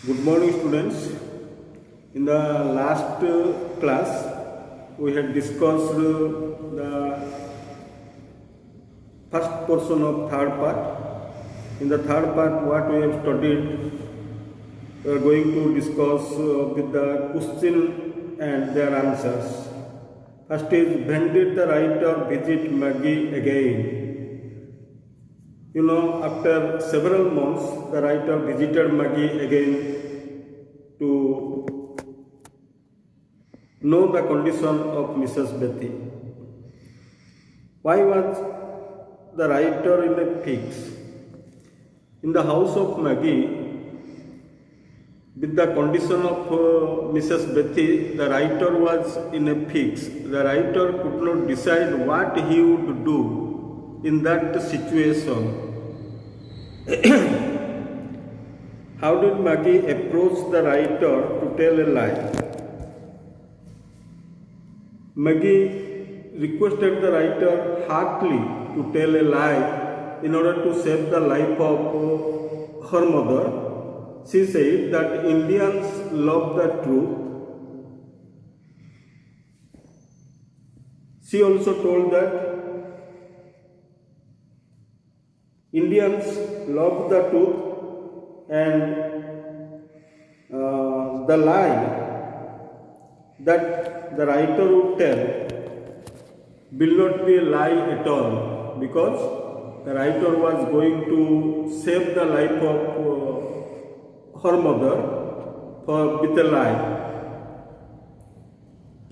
Good morning, students. In the last class, we had discussed the first portion of third part. In the third part, what we have studied, we are going to discuss with the question and their answers. First is, when did the writer visit Maggie again? You know, after several months, the writer visited Maggie again to know the condition of Mrs. Betty. Why was the writer in a fix? In the house of Maggie, with the condition of Mrs. Betty, the writer was in a fix. The writer could not decide what he would do in that situation. How did Maggie approach the writer to tell a lie? Maggie requested the writer heartily to tell a lie in order to save the life of her mother. She said that Indians love the truth. She also told that Indians love the truth and the lie that the writer would tell will not be a lie at all, because the writer was going to save the life of her mother with a lie.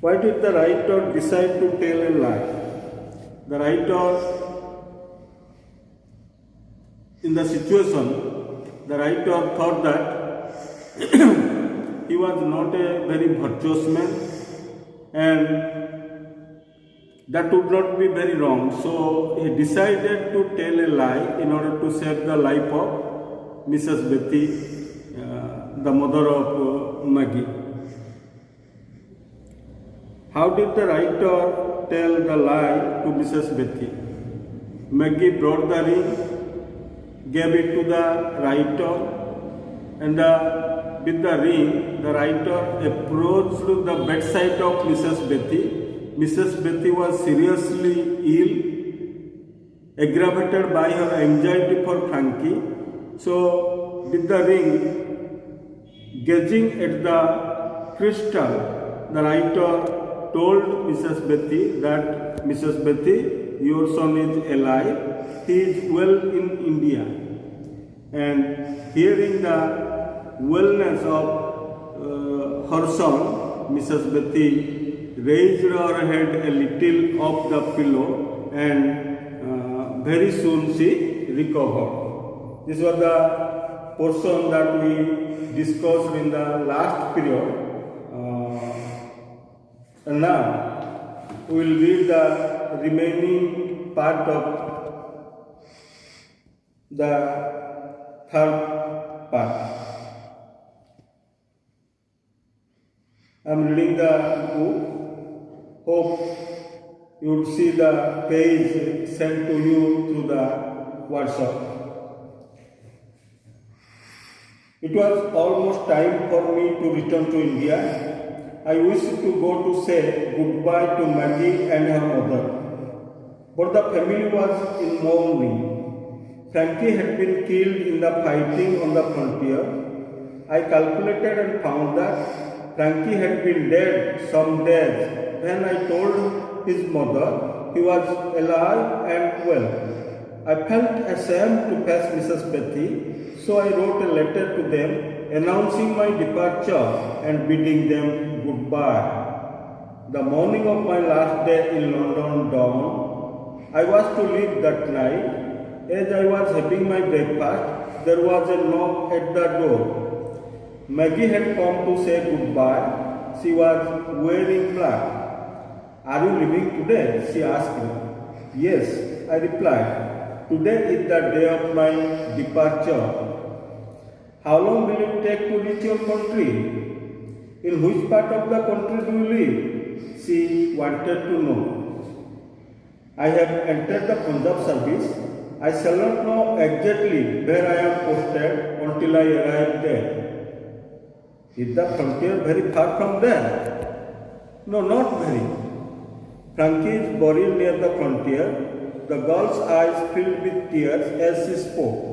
Why did the writer decide to tell a lie? The writer, in the situation, the writer thought that he was not a very virtuous man and that would not be very wrong. So he decided to tell a lie in order to save the life of Mrs. Betty, the mother of Maggie. How did the writer tell the lie to Mrs. Betty? Maggie brought the ring, gave it to the writer, and with the ring, the writer approached the bedside of Mrs. Betty. Mrs. Betty was seriously ill, aggravated by her anxiety for Frankie. So, with the ring, gazing at the crystal, the writer told Mrs. Betty that, Mrs. Betty, your son is alive, he is well in India. And hearing the wellness of her son, Mrs. Betty raised her head a little off the pillow and very soon she recovered. This was the portion that we discussed in the last period. And now we will read the remaining part of the third part. I am reading the book. Hope you would see the page sent to you through the WhatsApp. It was almost time for me to return to India. I wished to go to say goodbye to Maggie and her mother, but the family was in mourning. Frankie had been killed in the fighting on the frontier. I calculated and found that Frankie had been dead some days when I told his mother he was alive and well. I felt ashamed to face Mrs. Betty, so I wrote a letter to them announcing my departure and bidding them goodbye. The morning of my last day in London dawned. I was to leave that night. As I was having my breakfast, there was a knock at the door. Maggie had come to say goodbye. She was wearing black. Are you leaving today? She asked me. Yes, I replied. Today is the day of my departure. How long will it take to reach your country? In which part of the country do you live? She wanted to know. I have entered the Punjab service. I shall not know exactly where I am posted until I arrive there. Is the frontier very far from there? No, not very. Frankie is buried near the frontier. The girl's eyes filled with tears as she spoke.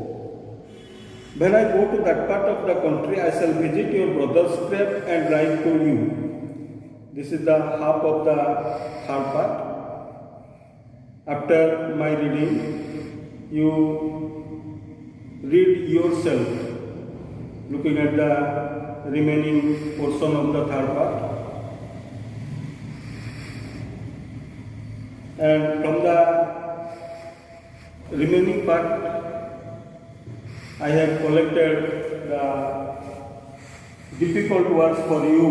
When I go to that part of the country, I shall visit your brother's grave and write to you. This is the half of the third part. After my reading, you read yourself, looking at the remaining portion of the third part. And from the remaining part, I have collected the difficult words for you.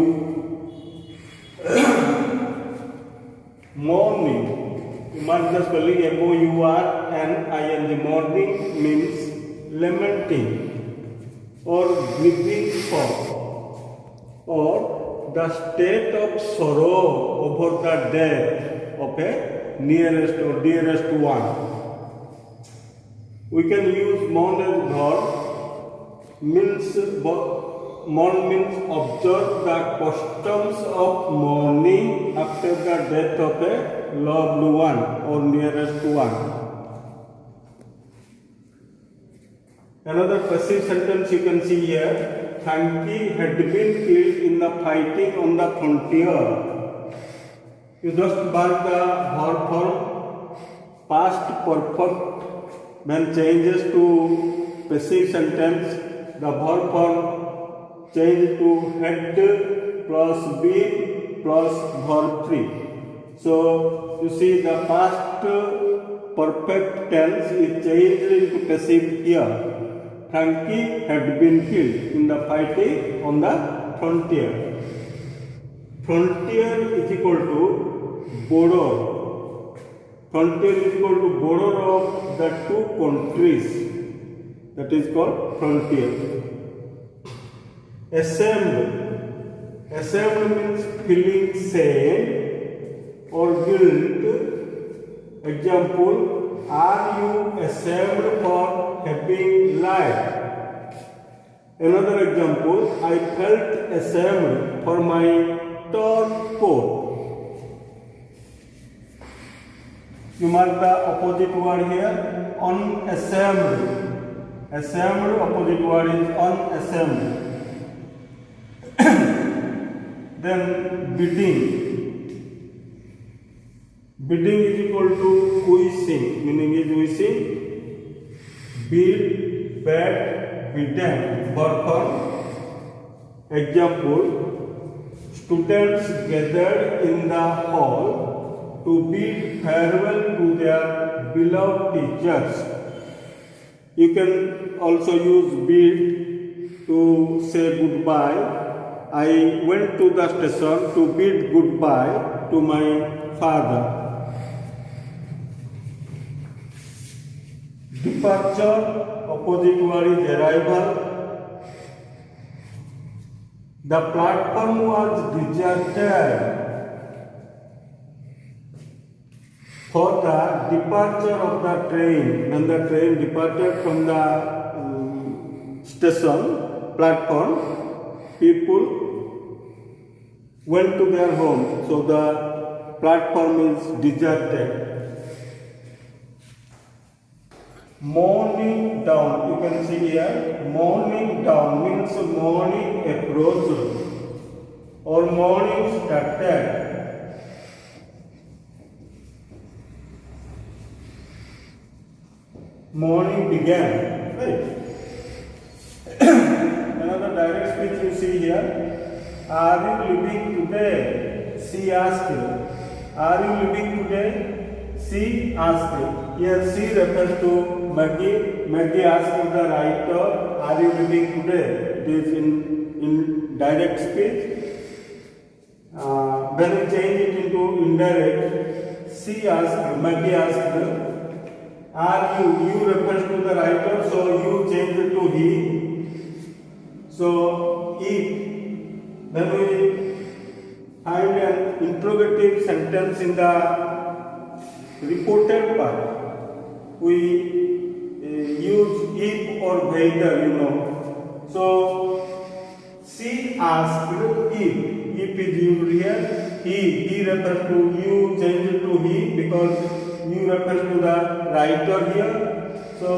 Mourning, you must just spelling M-O-U-R-N-I-N-G. Mourning means lamenting or grieving for, or the state of sorrow over the death of a nearest or dearest one. We can use mourn as verb. Mourn means observe the customs of mourning after the death of a loved one or nearest one. Another passive sentence you can see here. Frankie had been killed in the fighting on the frontier. You just mark the verb form past perfect. When changes to passive sentence, the verb form change to had plus been plus verb 3. So you see the past perfect tense is changed into passive here. Frankie had been killed in the fighting on the frontier. Frontier is equal to border. Frontier is equal to border of the two countries. That is called frontier. Ashamed. Ashamed means feeling shame or guilt. Example, are you ashamed for having lied? Another example, I felt ashamed for my torn coat. You mark the opposite word here, unashamed. Ashamed, opposite word is unashamed. Then bidding. Bidding is equal to wishing, meaning is wishing. Bid, bad, bidden, verb form. Example, students gathered in the hall to bid farewell to their beloved teachers. You can also use bid to say goodbye. I went to the station to bid goodbye to my father. Departure, opposite word is arrival. The platform was deserted for the departure of the train. When the train departed from the station platform, people went to their home. So the platform is deserted. Morning dawn, you can see here, morning dawn means morning approached or morning started. Morning began, right? Another direct speech you see here. Are you living today? She asked. Are you living today? She asked. Here she refers to Maggie. Maggie asked the writer, are you living today? It is in direct speech. When we change it into indirect, she asked, Maggie asked, are you? You refers to the writer, so you change it to he. So if when we find an interrogative sentence in the reported part, we use if or whether, So she asked if is used here. He refers to you, change it to he because you refers to the writer here. So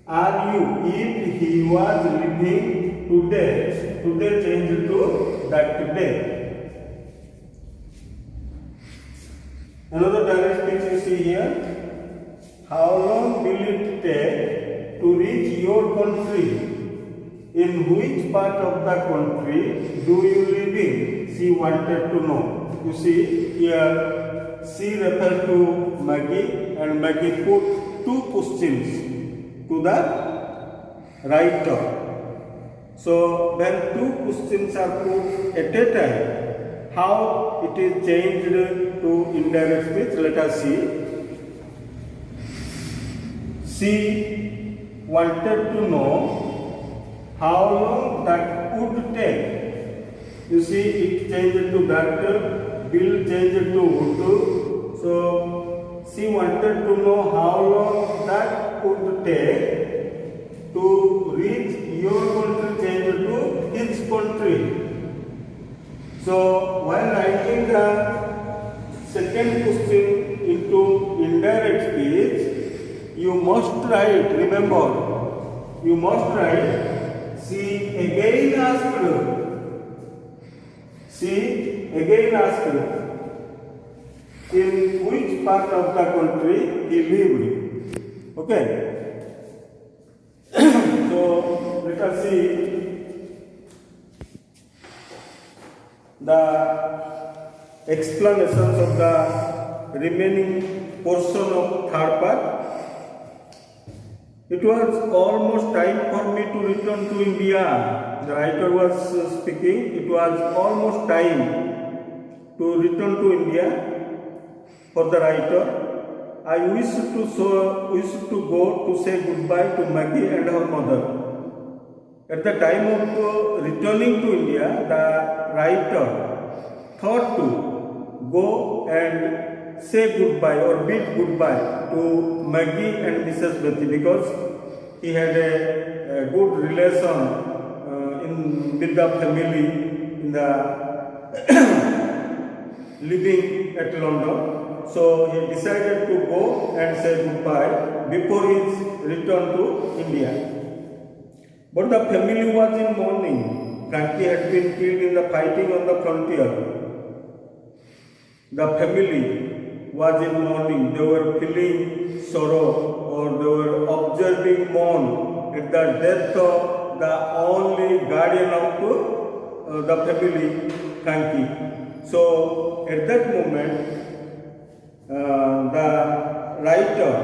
are you? If he was living today, change it to that today. Another direct speech you see here. How long will it take to reach your country? In which part of the country do you live in? She wanted to know. You see here, she refers to Maggie and Maggie put two questions to the writer. So when two questions are put at a time, how it is changed to indirect speech? Let us see. She wanted to know how long that would take. You see, it changed to that, will changed to would. So she wanted to know how long that would take to reach your country, changed to his country. So while writing the second question into indirect speech, you must write, remember, you must write, she again asked, in which part of the country he lived. Okay. So let us see the explanations of the remaining portion of third part. It was almost time for me to return to India. The writer was speaking. It was almost time to return to India for the writer. I wished to go to say goodbye to Maggie and her mother. At the time of returning to India, the writer thought to go and say goodbye or bid goodbye to Maggie and Mrs. Betty because he had a good relation with the family in the living at London. So he decided to go and say goodbye before his return to India. But the family was in mourning. Frankie had been killed in the fighting on the frontier. The family was in mourning. They were feeling sorrow or they were observing mourn at the death of the only guardian of the family, Frankie. So at that moment, the writer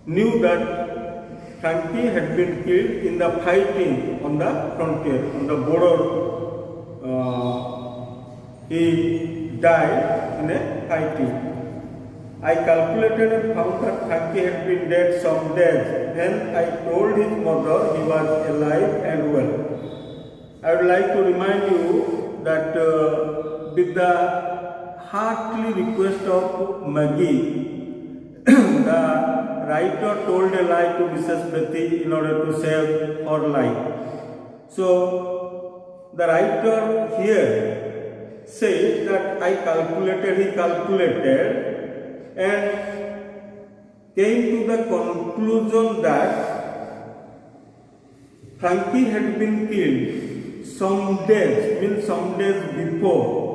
knew that Frankie had been killed in the fighting on the frontier, on the border. He died in a fighting. I calculated and found that Frankie had been dead some days. Then I told his mother he was alive and well. I would like to remind you that with the heartily request of Maggie, the writer told a lie to Mrs. Betty in order to save her life. So the writer here says that he calculated and came to the conclusion that Frankie had been killed some days before,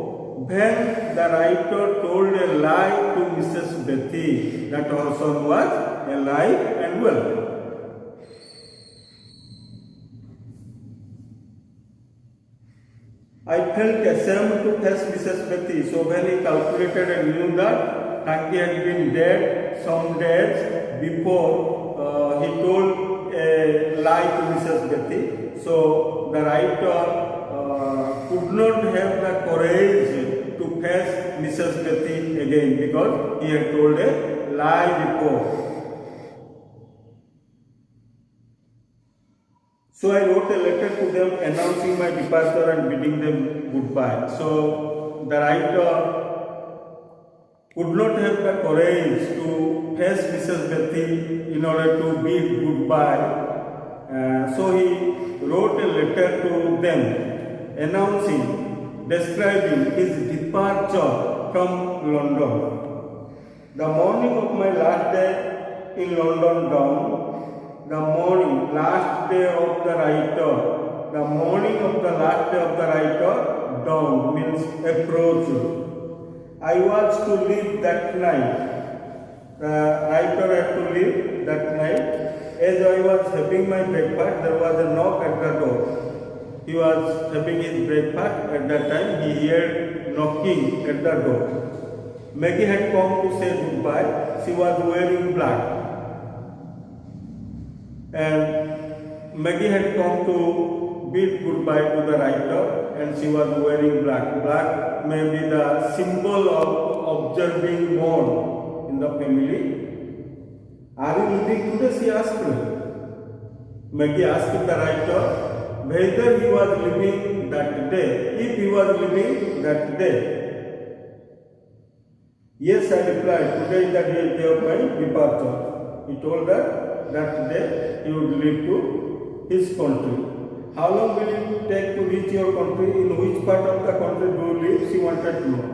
when the writer told a lie to Mrs. Betty that her son was alive and well. I felt ashamed to face Mrs. Betty, so when he calculated and knew that Frankie had been dead some days before, he told a lie to Mrs. Betty. So the writer could not have the courage to face Mrs. Betty again because he had told a lie before. So I wrote a letter to them announcing my departure and bidding them goodbye. So the writer could not have the courage to face Mrs. Betty in order to bid goodbye So he wrote a letter to them announcing, describing his departure from London. The morning of my last day in London dawned, the morning, last day of the writer, the morning of the last day of the writer dawned means approached. I was to leave that night. The writer had to leave that night. As I was having my breakfast, there was a knock at the door. He was having his breakfast at that time. He heard knocking at the door. Maggie had come to say goodbye. She was wearing black. And Maggie had come to bid goodbye to the writer, and she was wearing black. Black may be the symbol of observing mourn in the family. Are you living today? She asked. Maggie asked the writer whether he was living that day. If he was living that day. Yes, I replied, today is the day of my departure. He told her that day he would leave to his country. How long will it take to reach your country? In which part of the country do you live? She wanted to know.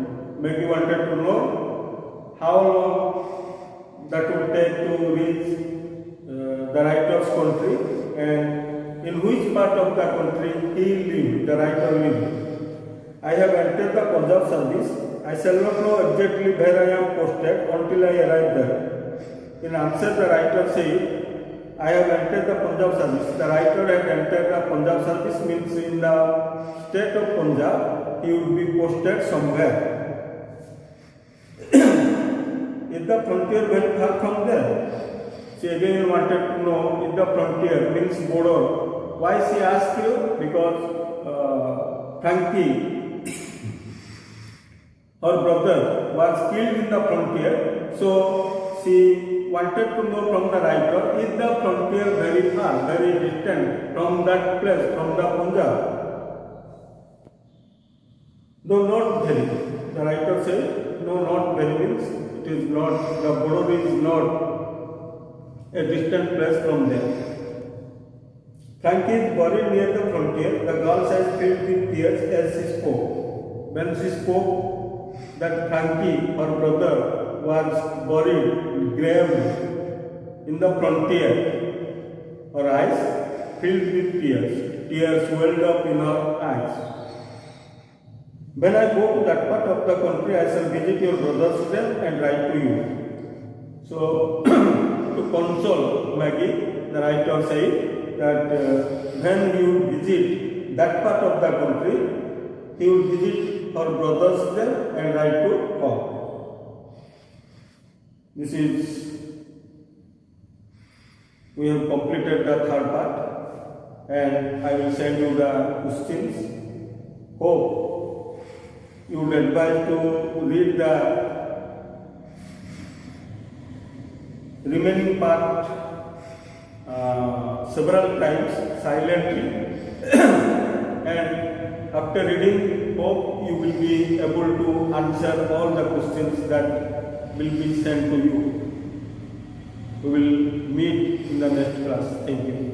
Maggie wanted to know how long that would take to reach the writer's country and in which part of the country he lived, the writer lived. I have entered the Punjab service. I shall not know exactly where I am posted until I arrive there. In answer, the writer said, I have entered the Punjab service. The writer had entered the Punjab service means in the state of Punjab, he would be posted somewhere. Is the frontier very far from there? She again wanted to know if the frontier means border. Why she asked you? Because Frankie, her brother, was killed in the frontier. So she wanted to know from the writer, is the frontier very far, very distant from that place, from the Punjab? No, not very. The writer said, no, not very means it is not, the border is not a distant place from there. Frankie is buried near the frontier. The girl's eyes filled with tears as she spoke. When she spoke that Frankie, her brother, was buried, gravely in the frontier, her eyes filled with tears. Tears welled up in her eyes. When I go to that part of the country, I shall visit your brother's grave and write to you. So, to console Maggie, the writer said that when he would visit that part of the country, he would visit her brother's grave and write to her. This is, we have completed the third part, and I will send you the questions. Hope you would advise to read the remaining part several times silently and after reading, hope you will be able to answer all the questions that will be sent to you. We will meet in the next class. Thank you.